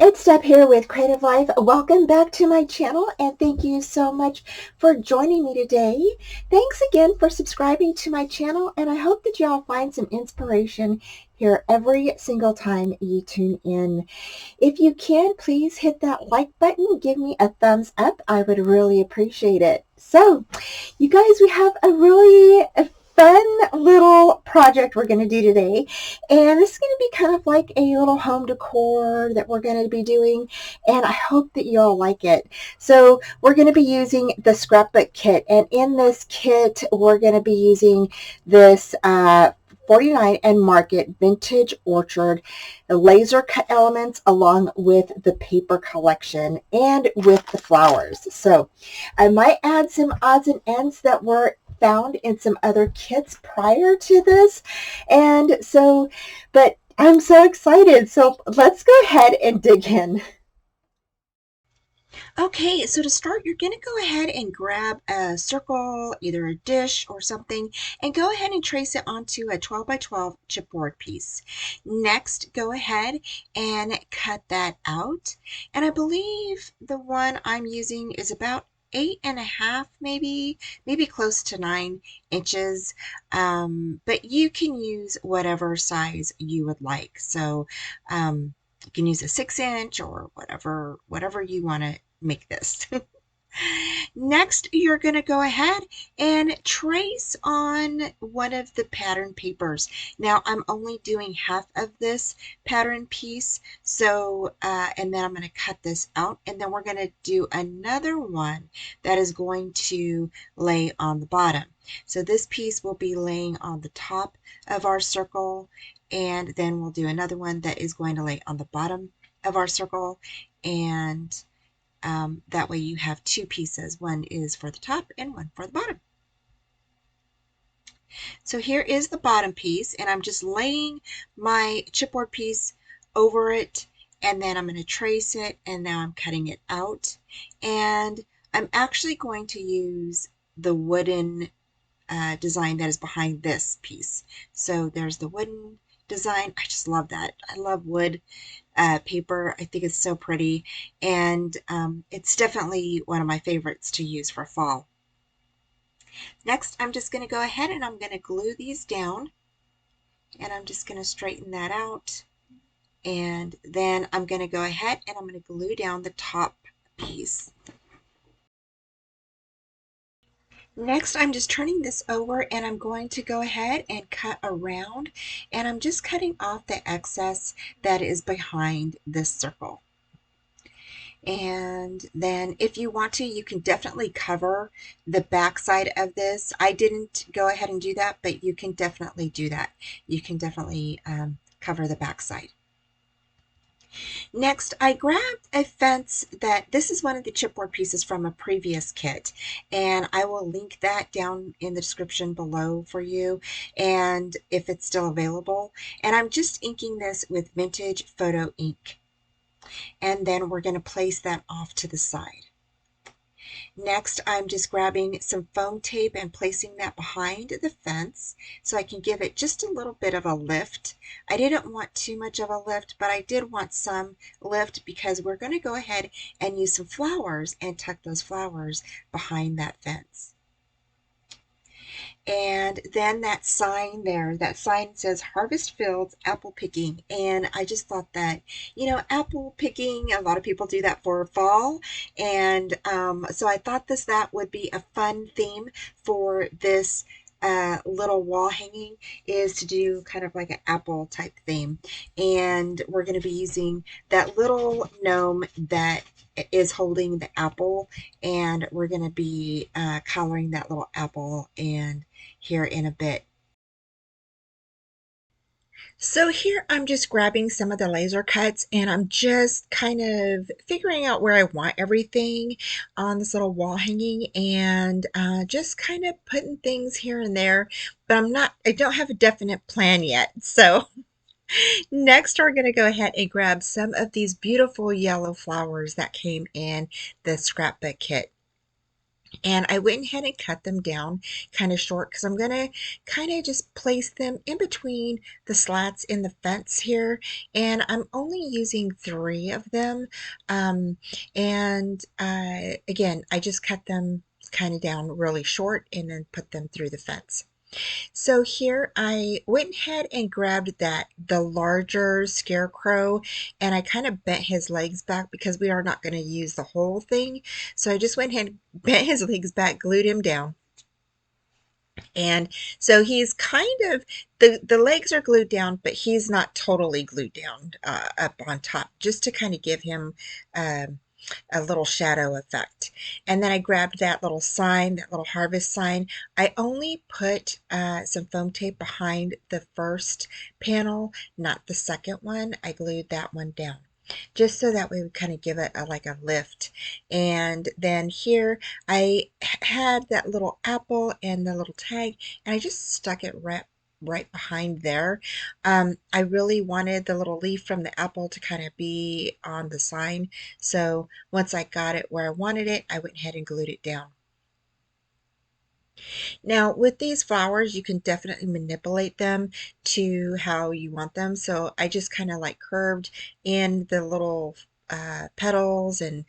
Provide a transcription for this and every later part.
It's Deb here with Creative Life. Welcome back to my channel and thank you so much for joining me today. Thanks again for subscribing to my channel, and I hope that y'all find some inspiration here every single time you tune in. If you can, please hit that like button, give me a thumbs up. I would really appreciate it. So, you guys, we have a really fun little project we're going to do today, and this is going to be kind of like a little home decor that we're going to be doing, and I hope that you all like it. So we're going to be using the Scrapbook Kit, and in this kit we're going to be using this 49 and Market Vintage Orchard laser cut elements along with the paper collection and with the flowers. So I might add some odds and ends that were found in some other kits prior to this, and so, but I'm so excited. So let's go ahead and dig in. Okay, so to start, you're going to go ahead and grab a circle, either a dish or something, and go ahead and trace it onto a 12 by 12 chipboard piece. Next, go ahead and cut that out. And I believe the one I'm using is about 8.5, maybe close to 9 inches. But you can use whatever size you would like. So you can use a 6-inch or whatever you want to make this. Next, you're going to go ahead and trace on one of the pattern papers. Now, I'm only doing half of this pattern piece, so and then I'm going to cut this out, and then we're going to do another one that is going to lay on the bottom. So this piece will be laying on the top of our circle, and then we'll do another one that is going to lay on the bottom of our circle, and that way you have two pieces. One is for the top and one for the bottom. So here is the bottom piece, and I'm just laying my chipboard piece over it, and then I'm going to trace it, and now I'm cutting it out. And I'm actually going to use the wooden design that is behind this piece. So there's the wooden design. I just love that. I love wood paper. I think it's so pretty, and it's definitely one of my favorites to use for fall. Next, I'm just going to go ahead and I'm going to glue these down, and I'm just going to straighten that out, and then I'm going to go ahead and I'm going to glue down the top piece. Next, I'm just turning this over, and I'm going to go ahead and cut around, and I'm just cutting off the excess that is behind this circle. And then if you want to, you can definitely cover the back side of this. I didn't go ahead and do that, but you can definitely do that. You can definitely cover the back side. Next, I grabbed a fence this is one of the chipboard pieces from a previous kit, and I will link that down in the description below for you, and if it's still available. And I'm just inking this with vintage photo ink, and then we're going to place that off to the side. Next, I'm just grabbing some foam tape and placing that behind the fence so I can give it just a little bit of a lift. I didn't want too much of a lift, but I did want some lift because we're going to go ahead and use some flowers and tuck those flowers behind that fence. And then that sign there, that sign says Harvest Fields Apple Picking. And I just thought that, apple picking, a lot of people do that for fall. And so I thought that would be a fun theme for this little wall hanging, is to do kind of like an apple type theme. And we're going to be using that little gnome that is holding the apple, and we're going to be coloring that little apple and here in a bit. So here I'm just grabbing some of the laser cuts, and I'm just kind of figuring out where I want everything on this little wall hanging, and just kind of putting things here and there, but I don't have a definite plan yet. So next we're going to go ahead and grab some of these beautiful yellow flowers that came in the scrapbook kit. And I went ahead and cut them down kind of short because I'm going to kind of just place them in between the slats in the fence here. And I'm only using 3 of them. Again, I just cut them kind of down really short and then put them through the fence. So here I went ahead and grabbed the larger scarecrow, and I kind of bent his legs back because we are not going to use the whole thing. So I just went ahead and bent his legs back, glued him down. And so he's kind of, the legs are glued down, but he's not totally glued down up on top, just to kind of give him um, a little shadow effect. And then I grabbed that little sign, that little harvest sign. I only put some foam tape behind the first panel, not the second one. I glued that one down just so that way we kind of give it like a lift. And then here I had that little apple and the little tag, and I just stuck it right behind there. I really wanted the little leaf from the apple to kind of be on the sign. So once I got it where I wanted it, I went ahead and glued it down. Now, with these flowers, you can definitely manipulate them to how you want them. So I just kind of like curved in the little petals and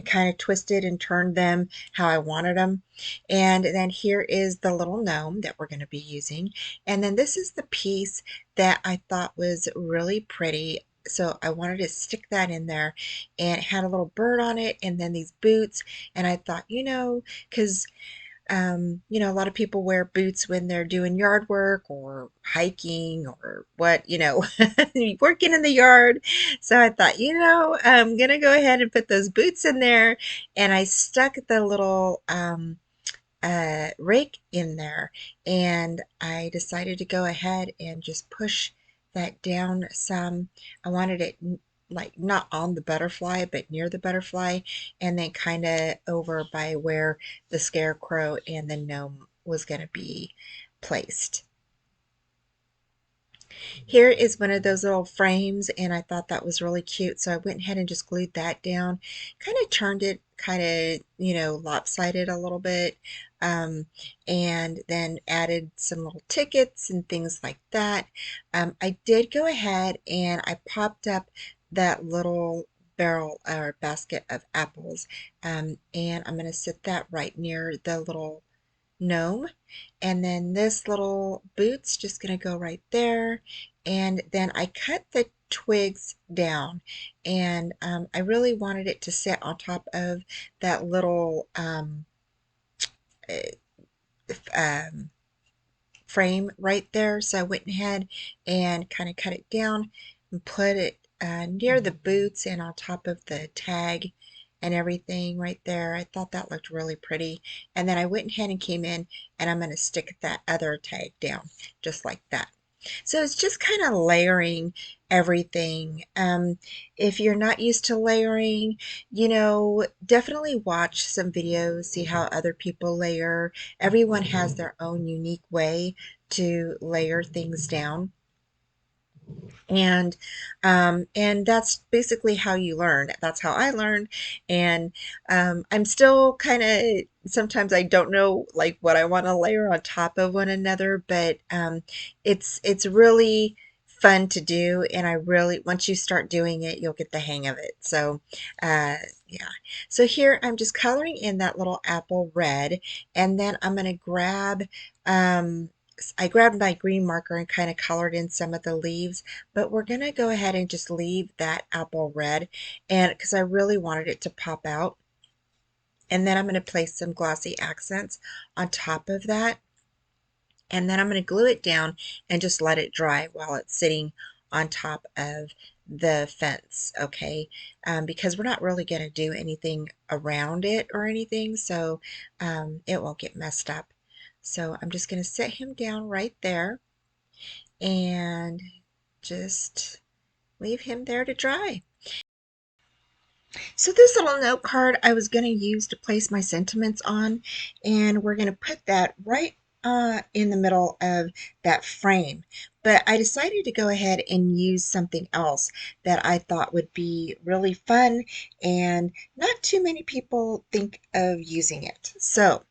kind of twisted and turned them how I wanted them. And then here is the little gnome that we're going to be using. And then this is the piece that I thought was really pretty. So I wanted to stick that in there, and it had a little bird on it and then these boots. And I thought, because a lot of people wear boots when they're doing yard work or hiking or working in the yard. So I thought, I'm gonna go ahead and put those boots in there, and I stuck the little rake in there, and I decided to go ahead and just push that down some. I wanted it like not on the butterfly but near the butterfly, and then kind of over by where the scarecrow and the gnome was going to be placed. Here is one of those little frames, and I thought that was really cute, so I went ahead and just glued that down, kind of turned it kind of, lopsided a little bit, um, and then added some little tickets and things like that. I did go ahead and I popped up that little barrel or basket of apples, and I'm going to sit that right near the little gnome. And then this little boot's just going to go right there. And then I cut the twigs down, and I really wanted it to sit on top of that little eh, um, frame right there. So I went ahead and kind of cut it down and put it near the boots and on top of the tag and everything right there. I thought that looked really pretty. And then I went ahead and came in, and I'm going to stick that other tag down just like that. So it's just kind of layering everything. If you're not used to layering, definitely watch some videos, see how other people layer. Everyone has their own unique way to layer things down, and that's basically how you learn. That's how I learned. And I'm still kind of, sometimes I don't know like what I want to layer on top of one another, but it's really fun to do, and I really, once you start doing it, you'll get the hang of it. So uh yeah, so here I'm just coloring in that little apple red, and then I'm going to grab I grabbed my green marker and kind of colored in some of the leaves, but we're going to go ahead and just leave that apple red, and because I really wanted it to pop out. And then I'm going to place some glossy accents on top of that, and then I'm going to glue it down and just let it dry while it's sitting on top of the fence, okay? Because we're not really going to do anything around it or anything, so it won't get messed up. So I'm just going to set him down right there and just leave him there to dry. So this little note card I was going to use to place my sentiments on, and we're going to put that right in the middle of that frame. but I decided to go ahead and use something else that I thought would be really fun and not too many people think of using it. So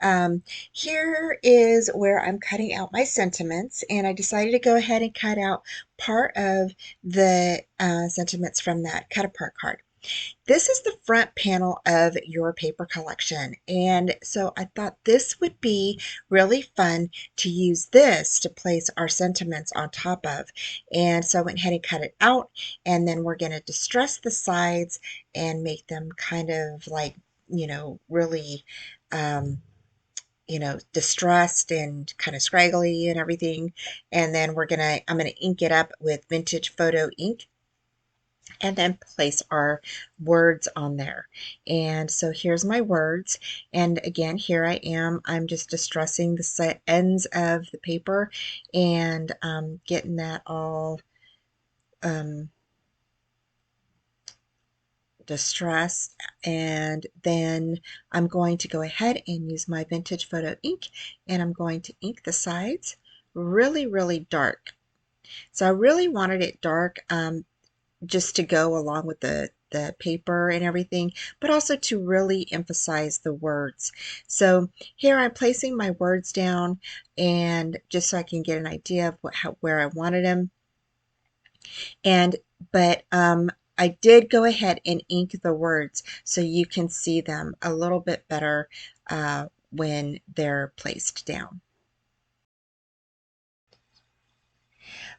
um, here is where I'm cutting out my sentiments, and I decided to go ahead and cut out part of the sentiments from that cut apart card. This is the front panel of your paper collection, and so I thought this would be really fun to use this to place our sentiments on top of. And so I went ahead and cut it out, and then we're going to distress the sides and make them kind of like, really distressed and kind of scraggly and everything. And then I'm gonna ink it up with vintage photo ink and then place our words on there. And so here's my words. And again, here I am. I'm just distressing the ends of the paper and getting that all um, distressed. And then I'm going to go ahead and use my vintage photo ink, and I'm going to ink the sides really, really dark. So I really wanted it dark, just to go along with the paper and everything, but also to really emphasize the words. So here I'm placing my words down, and just so I can get an idea of where I wanted them. And but I did go ahead and ink the words so you can see them a little bit better when they're placed down.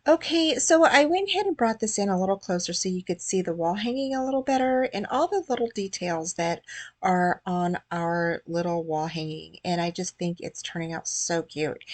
Okay, so I went ahead and brought this in a little closer so you could see the wall hanging a little better and all the little details that are on our little wall hanging. And I just think it's turning out so cute.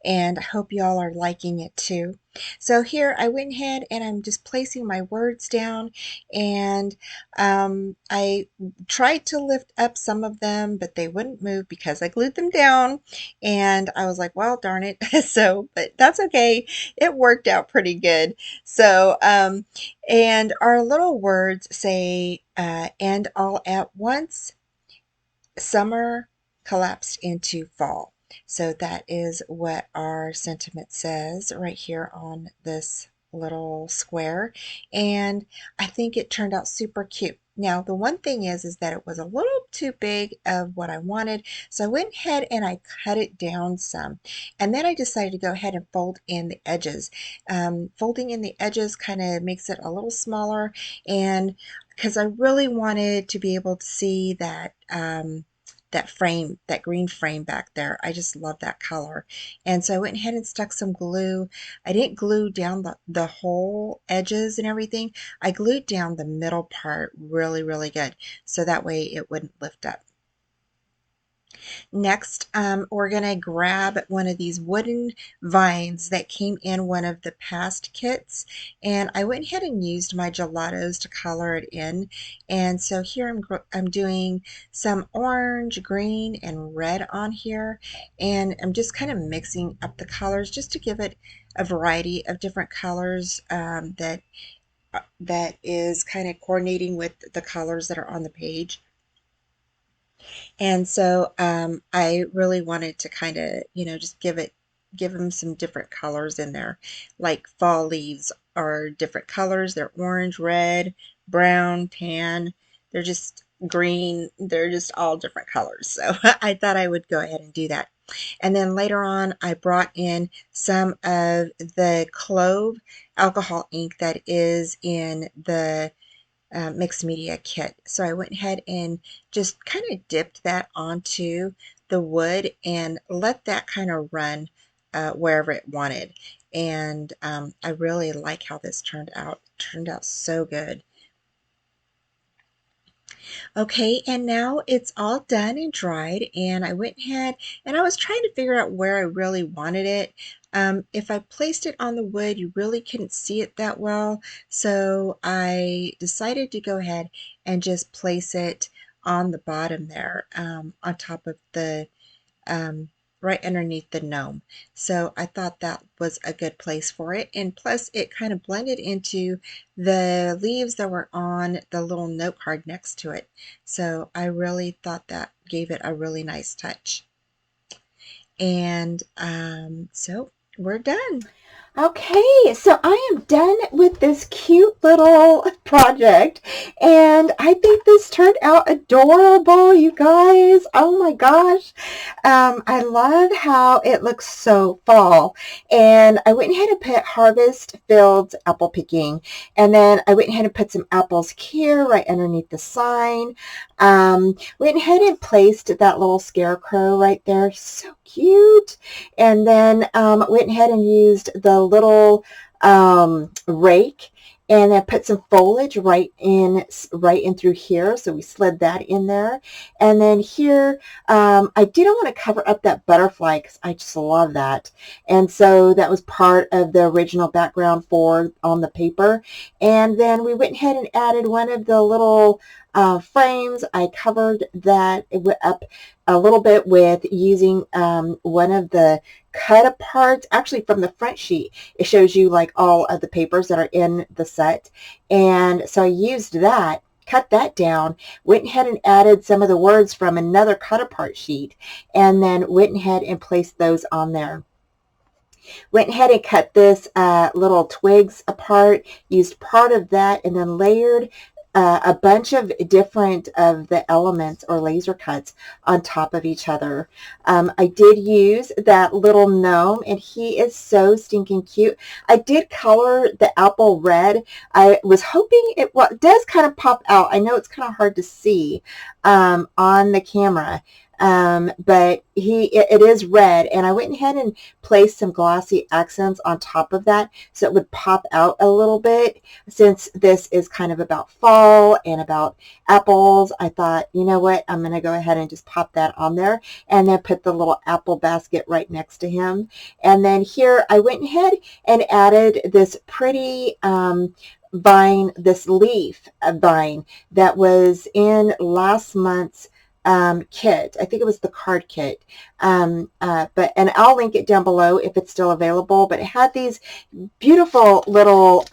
And I hope y'all are liking it too. So here I went ahead and I'm just placing my words down, and I tried to lift up some of them, but they wouldn't move because I glued them down. And I was like, well, darn it. So, but that's okay, it worked out pretty good. So, and our little words say, and all at once, summer collapsed into fall. So that is what our sentiment says right here on this little square. And I think it turned out super cute. Now, the one thing is that it was a little too big of what I wanted. So I went ahead and I cut it down some. And then I decided to go ahead and fold in the edges. Folding in the edges kind of makes it a little smaller. And because I really wanted to be able to see that that frame, that green frame back there. I just love that color. And so I went ahead and stuck some glue. I didn't glue down the whole edges and everything. I glued down the middle part really, really good, so that way it wouldn't lift up. Next, we're going to grab one of these wooden vines that came in one of the past kits, and I went ahead and used my gelatos to color it in. And so here I'm doing some orange, green, and red on here, and I'm just kind of mixing up the colors just to give it a variety of different colors that is kind of coordinating with the colors that are on the page. And so I really wanted to kind of, just give them some different colors in there. Like fall leaves are different colors. They're orange, red, brown, tan. They're just green. They're just all different colors. So I thought I would go ahead and do that. And then later on, I brought in some of the clove alcohol ink that is in the mixed media kit. So I went ahead and just kind of dipped that onto the wood and let that kind of run wherever it wanted. And I really like how this turned out. It turned out so good. Okay, and now it's all done and dried, and I went ahead and I was trying to figure out where I really wanted it. If I placed it on the wood, you really couldn't see it that well, so I decided to go ahead and just place it on the bottom there, on top of the um, right underneath the gnome. So I thought that was a good place for it. And plus it kind of blended into the leaves that were on the little note card next to it. So I really thought that gave it a really nice touch. And so we're done. Okay, so I am done with this cute little project, and I think this turned out adorable, you guys. Oh my gosh. I love how it looks so fall. And I went ahead and put Harvest Fields apple picking, and then I went ahead and put some apples here right underneath the sign. Went ahead and placed that little scarecrow right there. So cute. And then went ahead and used the little rake, and I put some foliage right in through here. So we slid that in there. And then here, I didn't want to cover up that butterfly because I just love that. And so that was part of the original background for on the paper. And then we went ahead and added one of the little frames. I covered that up a little bit with using one of the cut apart, actually from the front sheet. It shows you like all of the papers that are in the set. And so I used that, cut that down, went ahead and added some of the words from another cut apart sheet, and then went ahead and placed those on there. Went ahead and cut this little twigs apart, used part of that, and then layered a bunch of different of the elements or laser cuts on top of each other. I did use that little gnome, and he is so stinking cute. I did color the apple red. I was hoping it does kind of pop out. I know it's kind of hard to see on the camera. But it is red, and I went ahead and placed some glossy accents on top of that so it would pop out a little bit. Since this is kind of about fall and about apples, I thought, you know what, I'm going to go ahead and just pop that on there, and then put the little apple basket right next to him. And then here I went ahead and added this pretty vine, this leaf vine that was in last month's kit. I think it was the card kit. And I'll link it down below if it's still available, but it had these beautiful little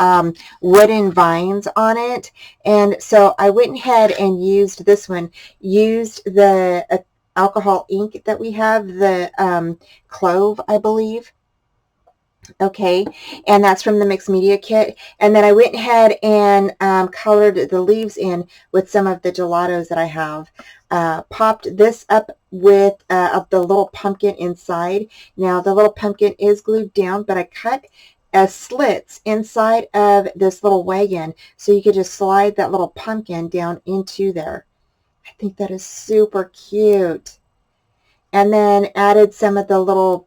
wooden vines on it. And so I went ahead and used this one, used the alcohol ink that we have, the clove, I believe. Okay, and that's from the mixed media kit. And then I went ahead and colored the leaves in with some of the gelatos that I have. Popped this up with the little pumpkin inside. Now the little pumpkin is glued down, but I cut slits inside of this little wagon so you could just slide that little pumpkin down into there. I think that is super cute. And then added some of the little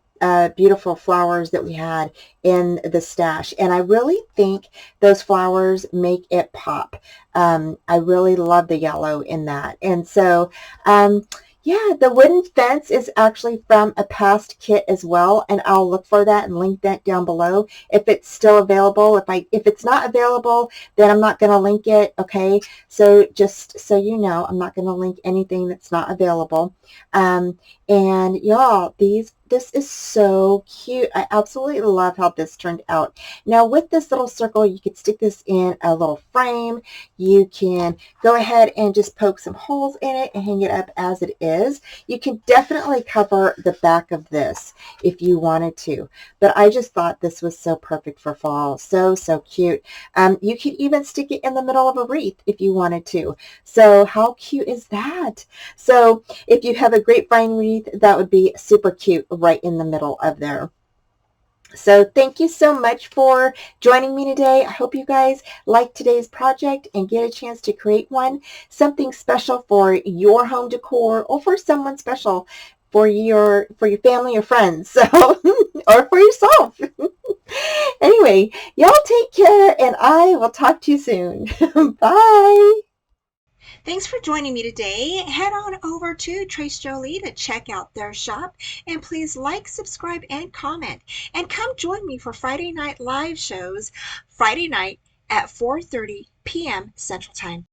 beautiful flowers that we had in the stash. And I really think those flowers make it pop. I really love the yellow in that. And so, yeah, the wooden fence is actually from a past kit as well, and I'll look for that and link that down below if it's still available. If it's not available, then I'm not going to link it, okay? So just so you know, I'm not going to link anything that's not available. And y'all, this is so cute. I absolutely love how this turned out. Now with this little circle, you could stick this in a little frame. You can go ahead and just poke some holes in it and hang it up as it is. You can definitely cover the back of this if you wanted to, but I just thought this was so perfect for fall. So, so cute. You could even stick it in the middle of a wreath if you wanted to. So how cute is that? So if you have a grapevine wreath, that would be super cute right in the middle of there. So thank you so much for joining me today. I hope you guys like today's project and get a chance to create something special for your home decor or for someone special for your family or friends, so or for yourself. Anyway, y'all take care, and I will talk to you soon. Bye. Thanks for joining me today. Head on over to Tres Jolie to check out their shop, and please like, subscribe, and comment. And come join me for Friday night live shows, Friday night at 4:30 p.m. Central Time.